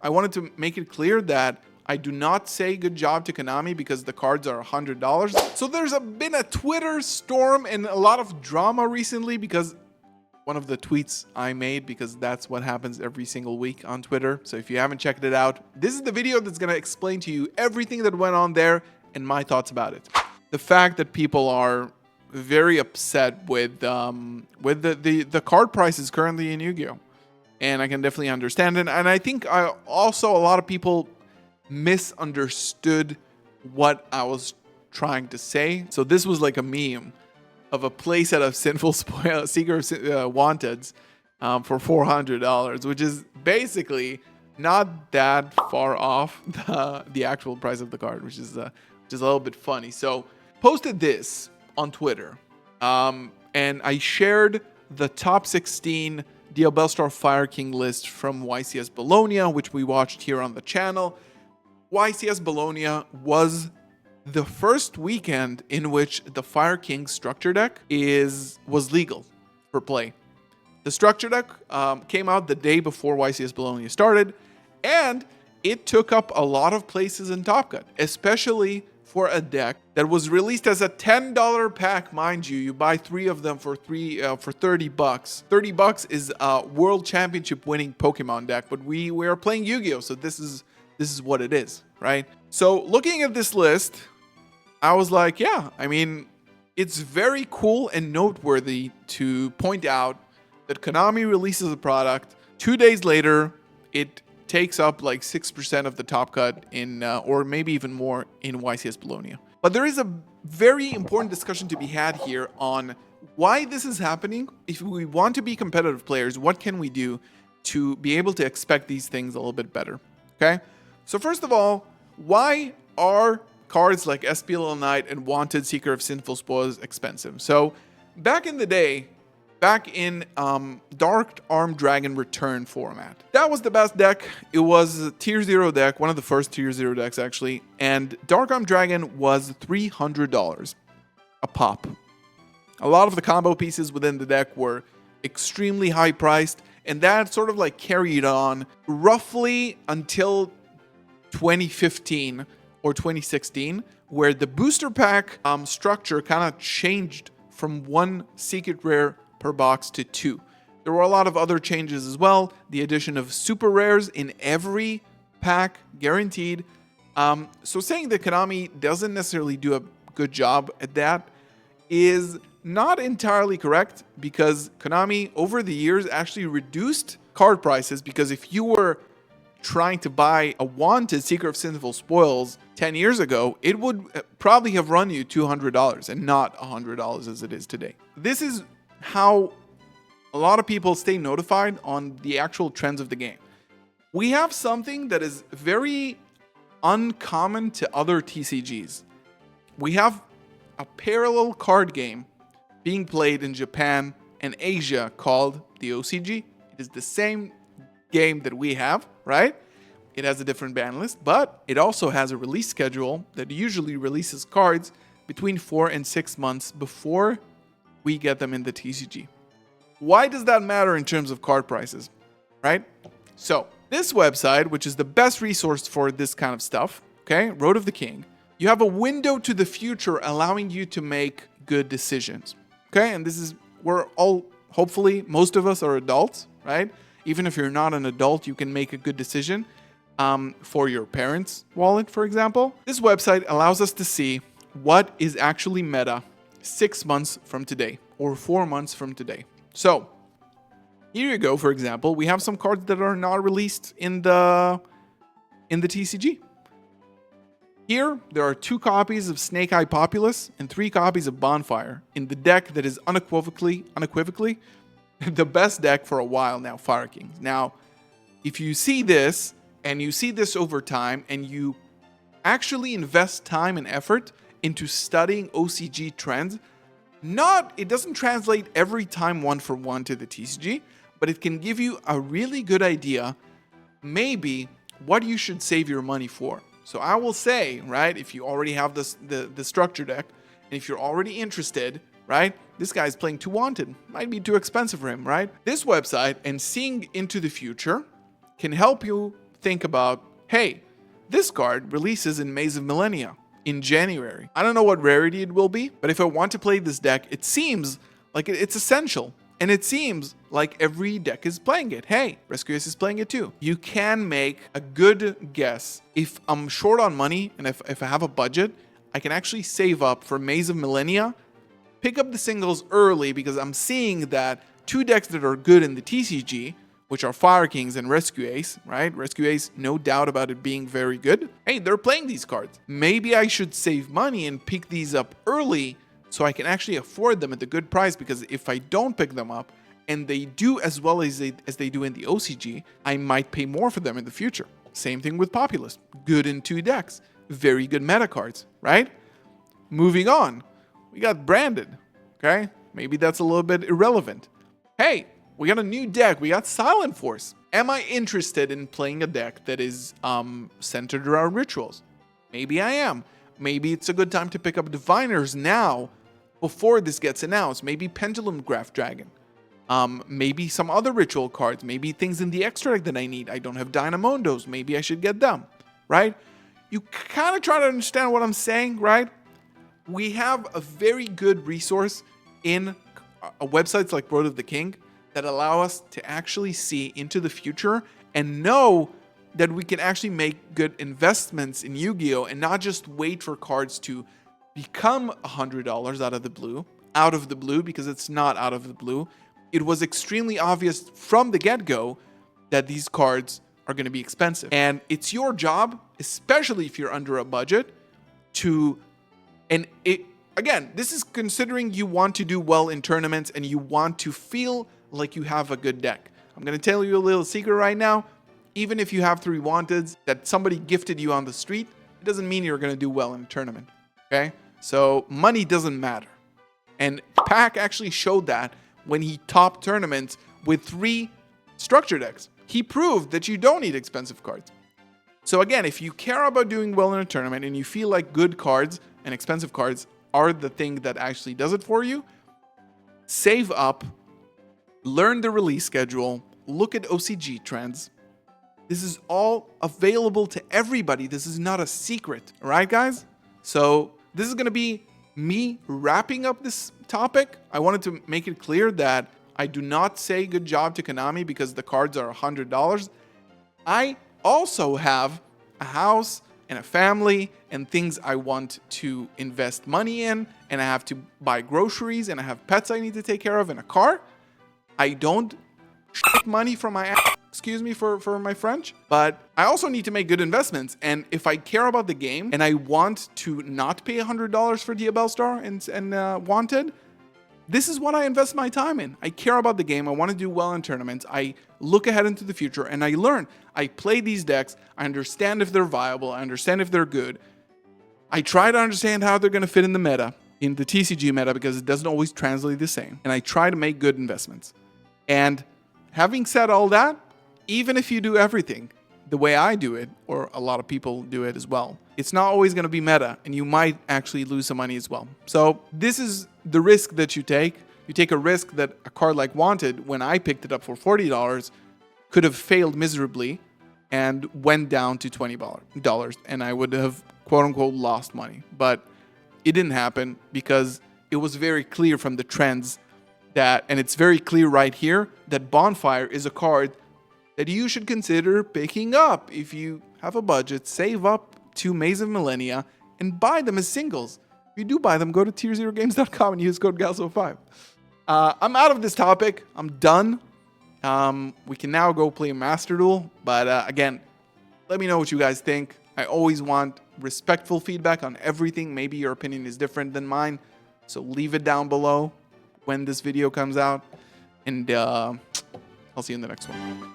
I wanted to make it clear that I do not say good job to Konami because the cards are $100. So there's been a Twitter storm and a lot of drama recently because one of the tweets I made, because that's what happens every single week on Twitter. So if you haven't checked it out, this is the video that's going to explain to you everything that went on there and my thoughts about it. The fact that people are very upset with the card prices currently in Yu-Gi-Oh! And I can definitely understand it. And I think also a lot of people misunderstood what I was trying to say. So this was like a meme of a playset of Sinful Spoil Seeker of Wanteds for $400, which is basically not that far off the actual price of the card, which is a little bit funny. So posted this on Twitter, and I shared the top 16 Diabellstar Fire King list from YCS Bologna, which we watched here on the channel. YCS Bologna was the first weekend in which the Fire King structure deck was legal for play. The structure deck came out the day before YCS Bologna started, and it took up a lot of places in Top Cut, especially for a deck that was released as a $10 pack, mind you. You buy 3 of them for $30. $30 is a World Championship winning Pokemon deck, but we are playing Yu-Gi-Oh, so this is what it is, right? So looking at this list, I was like, yeah, I mean, it's very cool and noteworthy to point out that Konami releases a product. 2 days later, it takes up like 6% of the top cut in, or maybe even more in YCS Bologna. But there is a very important discussion to be had here on why this is happening. If we want to be competitive players, what can we do to be able to expect these things a little bit better? Okay. So first of all, why are cards like SPL Knight and Wanted Seeker of Sinful Spoils expensive? So back in the day, back in Dark Armed Dragon Return format, that was the best deck. It was a tier 0 deck, one of the first tier 0 decks actually, and Dark Armed Dragon was $300 a pop. A lot of the combo pieces within the deck were extremely high priced, and that sort of like carried on roughly until 2015 or 2016, where the booster pack structure kind of changed from 1 secret rare per box to 2. There were a lot of other changes as well. The addition of super rares in every pack, guaranteed. So saying that Konami doesn't necessarily do a good job at that is not entirely correct, because Konami over the years actually reduced card prices, because if you were trying to buy a Wanted Seeker of Sinful Spoils 10 years ago, it would probably have run you $200 and not $100 as it is today. This is how a lot of people stay notified on the actual trends of the game. We have something that is very uncommon to other TCGs. We have a parallel card game being played in Japan and Asia called the OCG. It is the same game that we have, right? It has a different ban list, but it also has a release schedule that usually releases cards between 4 and 6 months before we get them in the TCG. Why does that matter in terms of card prices, right? So this website, which is the best resource for this kind of stuff, okay, Road of the King, you have a window to the future allowing you to make good decisions, okay? And this is, we're all, hopefully, most of us are adults, right? Even if you're not an adult, you can make a good decision for your parents' wallet, for example. This website allows us to see what is actually meta 6 months from today or 4 months from today. So here you go. For example, we have some cards that are not released in the TCG. Here, there are 2 copies of Snake Eye Populace and 3 copies of Bonfire in the deck that is unequivocally the best deck for a while now, Fire Kings. Now, if you see this, and you see this over time, and you actually invest time and effort into studying OCG trends, it doesn't translate every time 1-for-1 to the TCG, but it can give you a really good idea, maybe, what you should save your money for. So I will say, right, if you already have the structure deck, and if you're already interested, right, this guy's playing too Wanted, might be too expensive for him, right? This website and seeing into the future can help you think about, hey, this card releases in Maze of Millennia in January. I don't know what rarity it will be, but if I want to play this deck, it seems like it's essential. And it seems like every deck is playing it. Hey, Rescue Ace is playing it too. You can make a good guess. If I'm short on money and if I have a budget, I can actually save up for Maze of Millennia, pick up the singles early because I'm seeing that two decks that are good in the TCG, which are Fire Kings and Rescue Ace, right? Rescue Ace, no doubt about it being very good. Hey, they're playing these cards. Maybe I should save money and pick these up early so I can actually afford them at a good price, because if I don't pick them up and they do as well as they do in the OCG, I might pay more for them in the future. Same thing with Populist. Good in two decks. Very good meta cards, right? Moving on. We got Branded, okay? Maybe that's a little bit irrelevant. Hey, we got a new deck. We got Silent Force. Am I interested in playing a deck that is centered around rituals? Maybe I am. Maybe it's a good time to pick up Diviners now before this gets announced. Maybe Pendulum Graph Dragon. Maybe some other ritual cards. Maybe things in the extra deck that I need. I don't have Dynamondos. Maybe I should get them, right? You kind of try to understand what I'm saying, right? We have a very good resource in websites like Road of the King that allow us to actually see into the future and know that we can actually make good investments in Yu-Gi-Oh! And not just wait for cards to become $100 out of the blue, because it's not out of the blue. It was extremely obvious from the get-go that these cards are going to be expensive. And it's your job, especially if you're under a budget, again, this is considering you want to do well in tournaments and you want to feel like you have a good deck. I'm going to tell you a little secret right now. Even if you have 3 Wanteds that somebody gifted you on the street, it doesn't mean you're going to do well in a tournament. Okay? So money doesn't matter. And Pack actually showed that when he topped tournaments with 3 structure decks. He proved that you don't need expensive cards. So again, if you care about doing well in a tournament and you feel like good cards and expensive cards are the thing that actually does it for you, save up, learn the release schedule, look at OCG trends. This is all available to everybody. This is not a secret. All right, guys? So this is going to be me wrapping up this topic. I wanted to make it clear that I do not say good job to Konami because the cards are $100. I also have a house and a family and things I want to invest money in, and I have to buy groceries, and I have pets I need to take care of, and a car. I don't shit money from my ass, excuse me for my French, but I also need to make good investments. And if I care about the game and I want to not pay $100 for Diabell Star and Wanted, this is what I invest my time in. I care about the game. I want to do well in tournaments. I look ahead into the future and I learn. I play these decks. I understand if they're viable. I understand if they're good. I try to understand how they're going to fit in the meta, in the TCG meta, because it doesn't always translate the same. And I try to make good investments. And having said all that, even if you do everything the way I do it, or a lot of people do it as well, it's not always going to be meta, and you might actually lose some money as well. So this is the risk that you take. You take a risk that a card like Wanted, when I picked it up for $40, could have failed miserably and went down to $20, and I would have quote-unquote lost money. But it didn't happen because it was very clear from the trends that, and it's very clear right here, that Bonfire is a card that you should consider picking up if you have a budget. Save up to Maze of Millennia and buy them as singles. If you do buy them, go to tierzerogames.com and use code GALSO5. I'm out of this topic. I'm done. We can now go play Master Duel. But again, let me know what you guys think. I always want respectful feedback on everything. Maybe your opinion is different than mine, so leave it down below when this video comes out. And I'll see you in the next one.